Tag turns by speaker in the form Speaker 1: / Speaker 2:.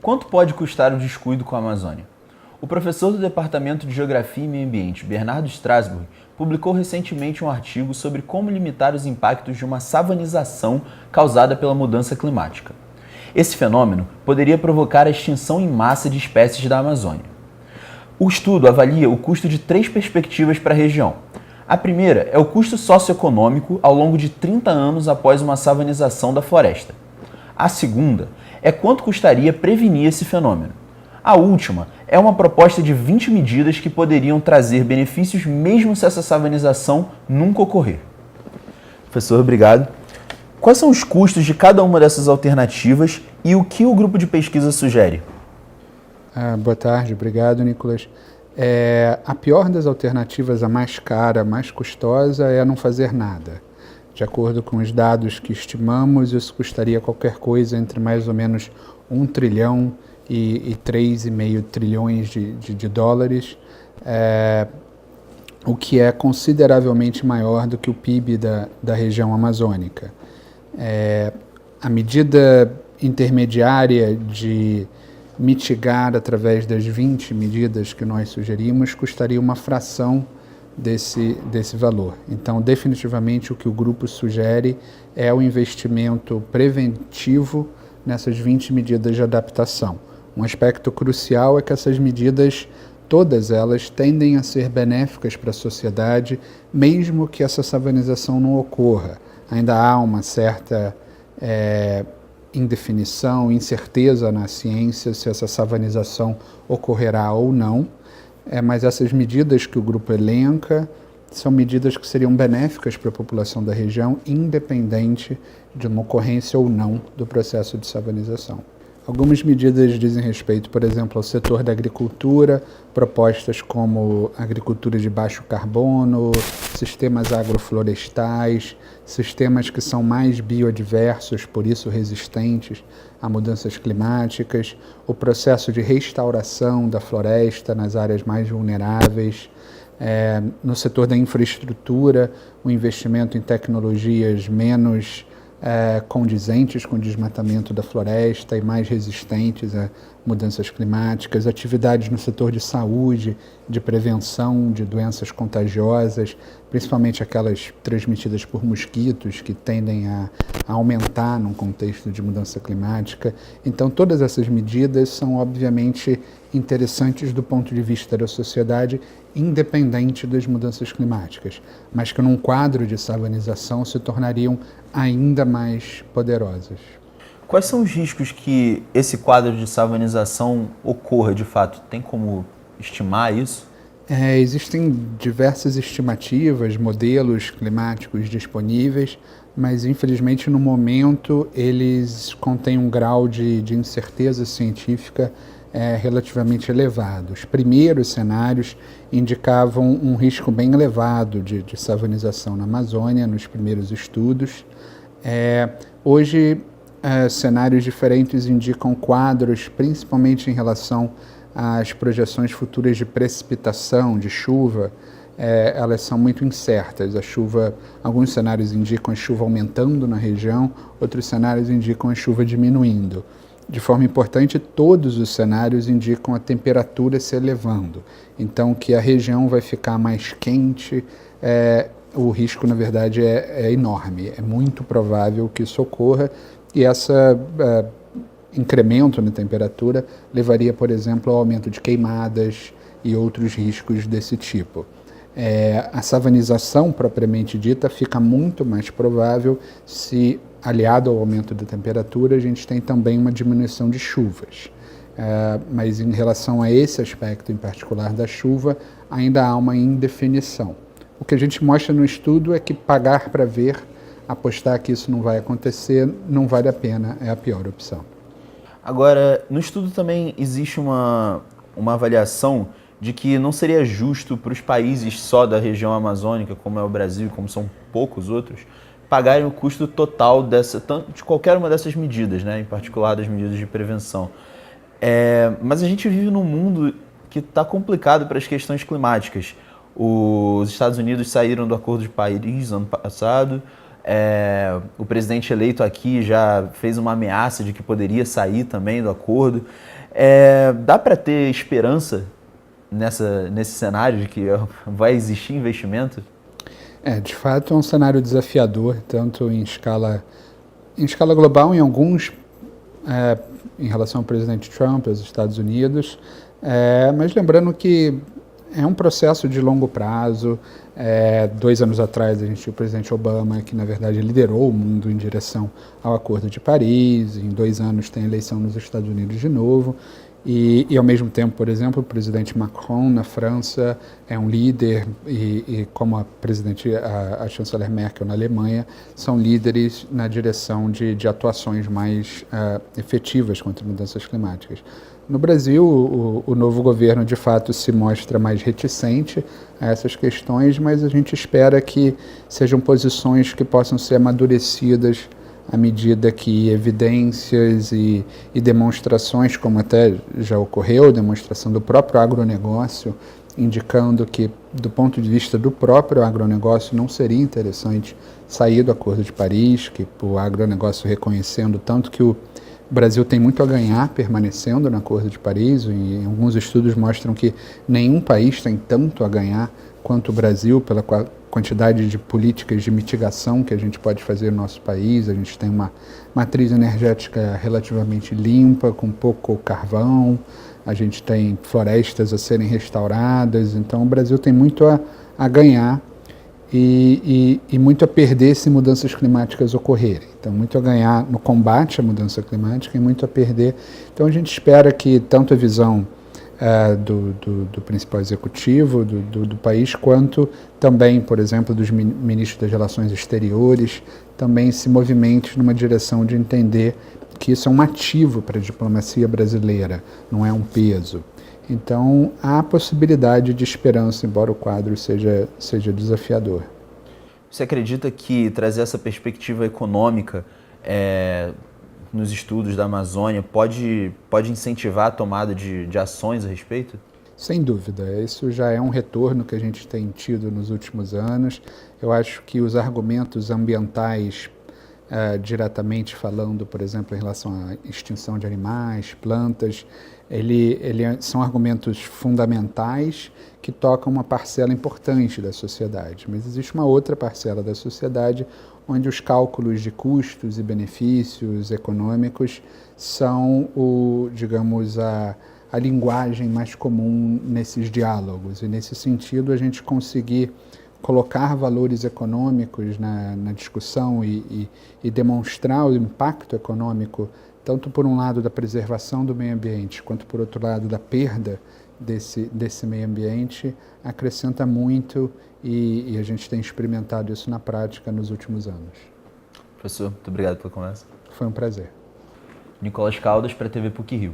Speaker 1: Quanto pode custar o descuido com a Amazônia? O professor do Departamento de Geografia e Meio Ambiente, Bernardo Strasburg, publicou recentemente um artigo sobre como limitar os impactos de uma savanização causada pela mudança climática. Esse fenômeno poderia provocar a extinção em massa de espécies da Amazônia. O estudo avalia o custo de 3 perspectivas para a região. A primeira é o custo socioeconômico ao longo de 30 anos após uma savanização da floresta. A segunda é quanto custaria prevenir esse fenômeno. A última é uma proposta de 20 medidas que poderiam trazer benefícios mesmo se essa savanização nunca ocorrer. Professor, obrigado. Quais são os custos de cada uma dessas alternativas e o que o grupo de pesquisa sugere?
Speaker 2: Boa tarde, obrigado, Nicolas. A pior das alternativas, a mais cara, a mais custosa, é não fazer nada. De acordo com os dados que estimamos, isso custaria qualquer coisa entre mais ou menos 1 trilhão e 3,5 trilhões de dólares, o que é consideravelmente maior do que o PIB da região amazônica. A medida intermediária de mitigar através das 20 medidas que nós sugerimos custaria uma fração desse valor. Então, definitivamente, o que o grupo sugere é o investimento preventivo nessas 20 medidas de adaptação. Um aspecto crucial é que essas medidas, todas elas, tendem a ser benéficas para a sociedade, mesmo que essa savanização não ocorra. Ainda há uma certa indefinição, incerteza na ciência se essa savanização ocorrerá ou não. Mas essas medidas que o grupo elenca são medidas que seriam benéficas para a população da região, independente de uma ocorrência ou não do processo de savanização. Algumas medidas dizem respeito, por exemplo, ao setor da agricultura, propostas como agricultura de baixo carbono, sistemas agroflorestais, sistemas que são mais biodiversos, por isso resistentes a mudanças climáticas, o processo de restauração da floresta nas áreas mais vulneráveis, no setor da infraestrutura, o investimento em tecnologias menos condizentes com o desmatamento da floresta e mais resistentes a mudanças climáticas, atividades no setor de saúde, de prevenção de doenças contagiosas, principalmente aquelas transmitidas por mosquitos que tendem a aumentar num contexto de mudança climática. Então, todas essas medidas são, obviamente, interessantes do ponto de vista da sociedade, independente das mudanças climáticas, mas que num quadro de savanização se tornariam ainda mais poderosas.
Speaker 1: Quais são os riscos que esse quadro de savanização ocorra de fato? Tem como estimar isso?
Speaker 2: Existem diversas estimativas, modelos climáticos disponíveis, mas infelizmente no momento eles contêm um grau de incerteza científica relativamente elevado. Os primeiros cenários indicavam um risco bem elevado de savanização na Amazônia, nos primeiros estudos. Hoje, cenários diferentes indicam quadros, principalmente em relação às projeções futuras de precipitação, de chuva. Elas são muito incertas. Alguns cenários indicam a chuva aumentando na região, outros cenários indicam a chuva diminuindo. De forma importante, todos os cenários indicam a temperatura se elevando. Então, que a região vai ficar mais quente, o risco, na verdade, é enorme. É muito provável que isso ocorra e esse incremento na temperatura levaria, por exemplo, ao aumento de queimadas e outros riscos desse tipo. A savanização, propriamente dita, fica muito mais provável se, aliado ao aumento da temperatura, a gente tem também uma diminuição de chuvas. Mas em relação a esse aspecto em particular da chuva, ainda há uma indefinição. O que a gente mostra no estudo é que pagar para ver, apostar que isso não vai acontecer, não vale a pena, é a pior opção.
Speaker 1: Agora, no estudo também existe uma avaliação de que não seria justo para os países só da região amazônica, como é o Brasil e como são poucos outros, pagarem o custo total de qualquer uma dessas medidas, né? Em particular das medidas de prevenção. Mas a gente vive num mundo que está complicado para as questões climáticas. Os Estados Unidos saíram do Acordo de Paris ano passado, o presidente eleito aqui já fez uma ameaça de que poderia sair também do acordo. Dá para ter esperança nesse cenário de que vai existir investimento?
Speaker 2: De fato é um cenário desafiador, tanto em escala global, em alguns, em relação ao presidente Trump, aos Estados Unidos, mas lembrando que é um processo de longo prazo. 2 anos atrás a gente tinha o presidente Obama, que na verdade liderou o mundo em direção ao Acordo de Paris. Em 2 anos tem eleição nos Estados Unidos de novo. E ao mesmo tempo, por exemplo, o presidente Macron na França é um líder, e como a chanceler Merkel na Alemanha, são líderes na direção de atuações mais efetivas contra mudanças climáticas. No Brasil, o novo governo, de fato, se mostra mais reticente a essas questões, mas a gente espera que sejam posições que possam ser amadurecidas à medida que evidências e demonstrações, como até já ocorreu, demonstração do próprio agronegócio, indicando que, do ponto de vista do próprio agronegócio, não seria interessante sair do Acordo de Paris, que o agronegócio reconhecendo tanto que o Brasil tem muito a ganhar permanecendo no Acordo de Paris, e alguns estudos mostram que nenhum país tem tanto a ganhar quanto o Brasil pela quantidade de políticas de mitigação que a gente pode fazer no nosso país. A gente tem uma matriz energética relativamente limpa, com pouco carvão, a gente tem florestas a serem restauradas, então o Brasil tem muito a ganhar e muito a perder se mudanças climáticas ocorrerem. Então, muito a ganhar no combate à mudança climática e muito a perder. Então, a gente espera que tanto a visão do principal executivo do país, quanto também, por exemplo, dos ministros das Relações Exteriores, também se movimente numa direção de entender que isso é um ativo para a diplomacia brasileira, não é um peso. Então, há possibilidade de esperança, embora o quadro seja desafiador.
Speaker 1: Você acredita que trazer essa perspectiva econômica nos estudos da Amazônia pode incentivar a tomada de ações a respeito?
Speaker 2: Sem dúvida, isso já é um retorno que a gente tem tido nos últimos anos. Eu acho que os argumentos ambientais, diretamente falando, por exemplo, em relação à extinção de animais, plantas, são argumentos fundamentais que tocam uma parcela importante da sociedade. Mas existe uma outra parcela da sociedade onde os cálculos de custos e benefícios econômicos são a linguagem mais comum nesses diálogos. E, nesse sentido, a gente conseguir colocar valores econômicos na discussão e demonstrar o impacto econômico, tanto por um lado da preservação do meio ambiente, quanto por outro lado da perda desse meio ambiente, acrescenta muito, e a gente tem experimentado isso na prática nos últimos anos.
Speaker 1: Professor, muito obrigado pela conversa.
Speaker 2: Foi um prazer.
Speaker 1: Nicolas Caldas, para a TV PUC Rio.